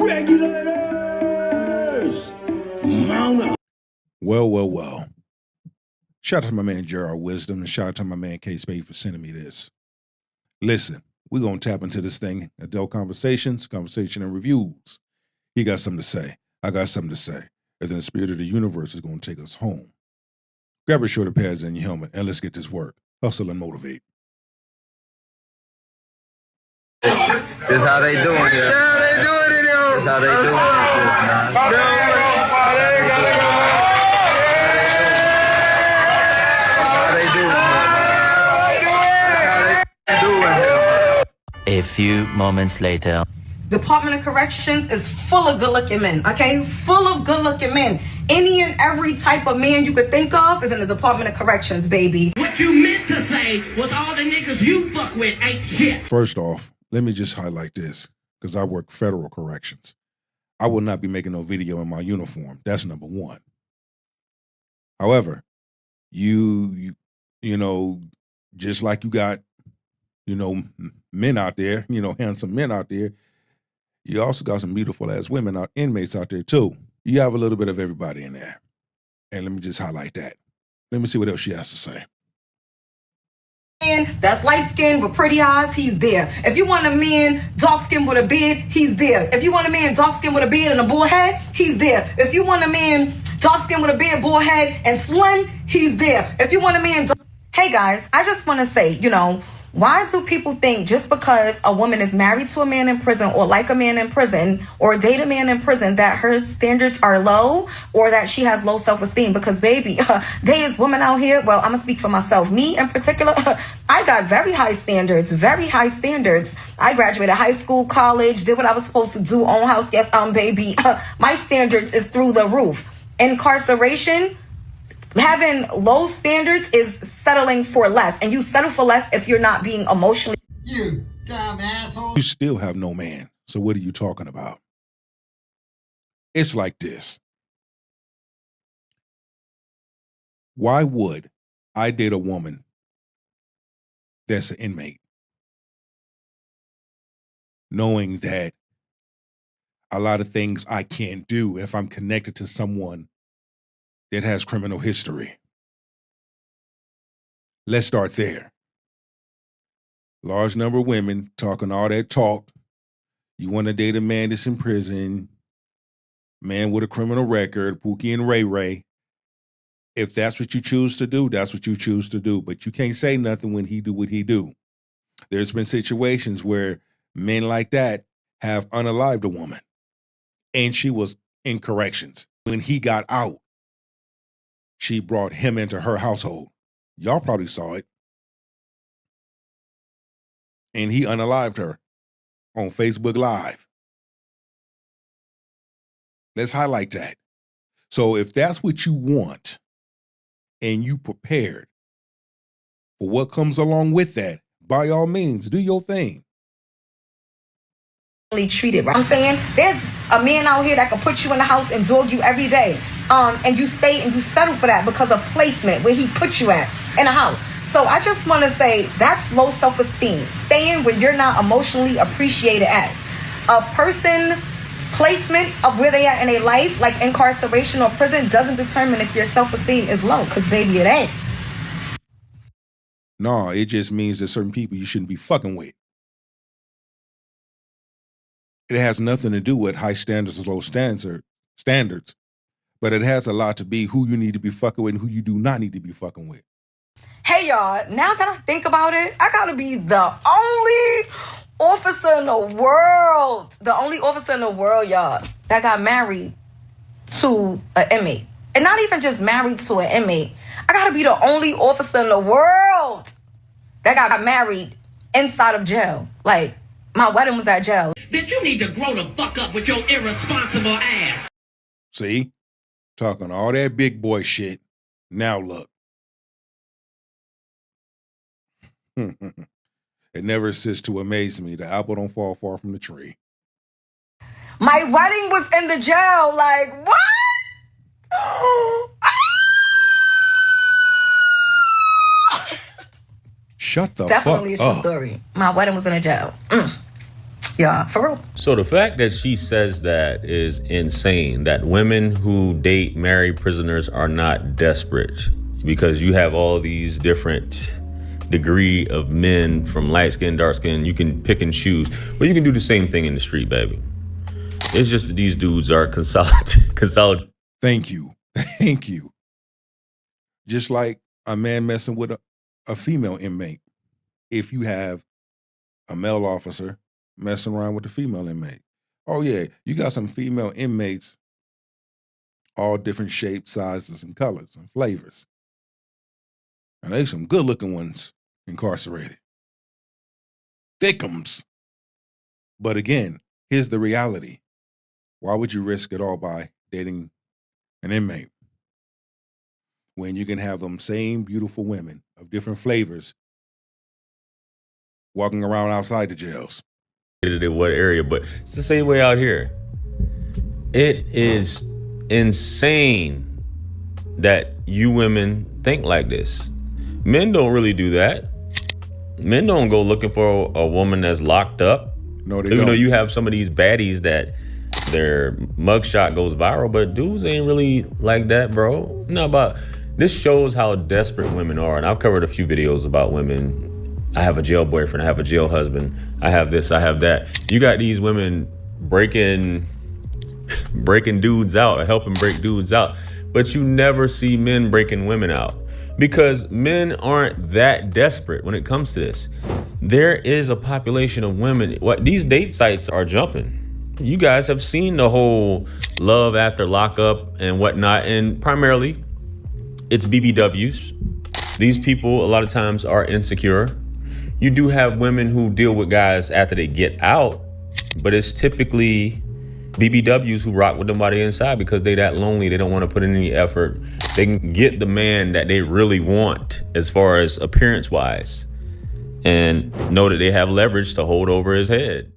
Regulators! Mount up. Well. Shout out to my man Gerald Wisdom and shout out to my man K Spade for sending me this. Listen, we're going to tap into this thing, adult conversations, conversation and reviews. He got something to say. I got something to say. And then the spirit of the universe is going to take us home. Grab your shoulder pads and your helmet and let's get this work. Hustle and motivate. This is how they doing here. Yeah, they doing it, yo. This is how they doing it, A few moments later. Department of Corrections is full of good-looking men, okay? Full of good-looking men. Any and every type of man you could think of is in the Department of Corrections, baby. What you meant to say was all the niggas you fuck with ain't shit. First off, let me just highlight this, because I work federal corrections. I will not be making no video in my uniform. That's number one. However, you know, just like you got, men out there, handsome men out there, you also got some beautiful ass women inmates out there too. You have a little bit of everybody in there. And let me just highlight that. Let me see what else she has to say. Man that's light-skinned with pretty eyes, he's there. If you want a man dark-skinned with a beard, he's there. If you want a man dark-skinned with a beard and a bull head, he's there. If you want a man dark-skinned with a beard, bull head, and slim, he's there. If you want a man... Hey guys, I just want to say, why do people think just because a woman is married to a man in prison or like a man in prison or date a man in prison that her standards are low or that she has low self-esteem? Because baby, there is women out here, well, I'm gonna speak for myself. Me in particular, I got very high standards, very high standards. I graduated high school, college, did what I was supposed to do, own house, yes, baby. My standards is through the roof. Incarceration, having low standards is settling for less. And you settle for less if you're not being emotionally... You dumb asshole. You still have no man. So what are you talking about? It's like this. Why would I date a woman that's an inmate, knowing that a lot of things I can't do if I'm connected to someone that has criminal history? Let's start there. Large number of women talking all that talk. You want to date a man that's in prison, man with a criminal record, Pookie and Ray Ray. If that's what you choose to do, that's what you choose to do. But you can't say nothing when he do what he do. There's been situations where men like that have unalived a woman, and she was in corrections. When he got out, she brought him into her household. Y'all probably saw it. And he unalived her on Facebook Live. Let's highlight that. So if that's what you want and you prepared for what comes along with that, by all means, do your thing. Treated right. I'm saying there's a man out here that can put you in the house and dog you every day. And you stay and you settle for that because of placement where he put you at in a house. So I just want to say that's low self-esteem. Staying where you're not emotionally appreciated at. A person placement of where they are in their life, like incarceration or prison, doesn't determine if your self-esteem is low, because baby, it ain't. No, it just means that certain people you shouldn't be fucking with. It has nothing to do with high standards or low standards, but it has a lot to be who you need to be fucking with and who you do not need to be fucking with. Hey, y'all, now that I think about it, I gotta be the only officer in the world, y'all, that got married to an inmate. And not even just married to an inmate. I gotta be the only officer in the world that got married inside of jail. Like, my wedding was at jail. Bitch, you need to grow the fuck up with your irresponsible ass. See? Talking all that big boy shit. Now look. It never ceases to amaze me. The apple don't fall far from the tree. My wedding was in the jail. Like, what? Shut the Definitely fuck up. Definitely a true story. My wedding was in a jail. Yeah, for real. So the fact that she says that is insane, that women who date married prisoners are not desperate, because you have all these different degree of men, from light skin, dark skin. You can pick and choose, but you can do the same thing in the street, baby. It's just that these dudes are consolidate. Thank you. Thank you. Just like a man messing with a female inmate. If you have a male officer messing around with the female inmate. Oh yeah, you got some female inmates, all different shapes, sizes, and colors and flavors. And there's some good looking ones incarcerated. Thickums. But again, here's the reality. Why would you risk it all by dating an inmate when you can have them same beautiful women of different flavors walking around outside the jails? In what area, but it's the same way out here. It is insane that you women think like this. Men don't really do that. Men don't go looking for a woman that's locked up. No, they Even don't. though you have some of these baddies that their mugshot goes viral, but dudes ain't really like that, bro. No, but this shows how desperate women are. And I've covered a few videos about women. I have a jail boyfriend, I have a jail husband, I have this, I have that. You got these women breaking dudes out or helping break dudes out, but you never see men breaking women out, because men aren't that desperate when it comes to this. There is a population of women. What these date sites are jumping. You guys have seen the whole love after lockup and whatnot, and primarily it's BBWs. These people a lot of times are insecure. You do have women who deal with guys after they get out, but it's typically BBWs who rock with them while they're inside because they that lonely. They don't want to put in any effort. They can get the man that they really want as far as appearance wise and know that they have leverage to hold over his head.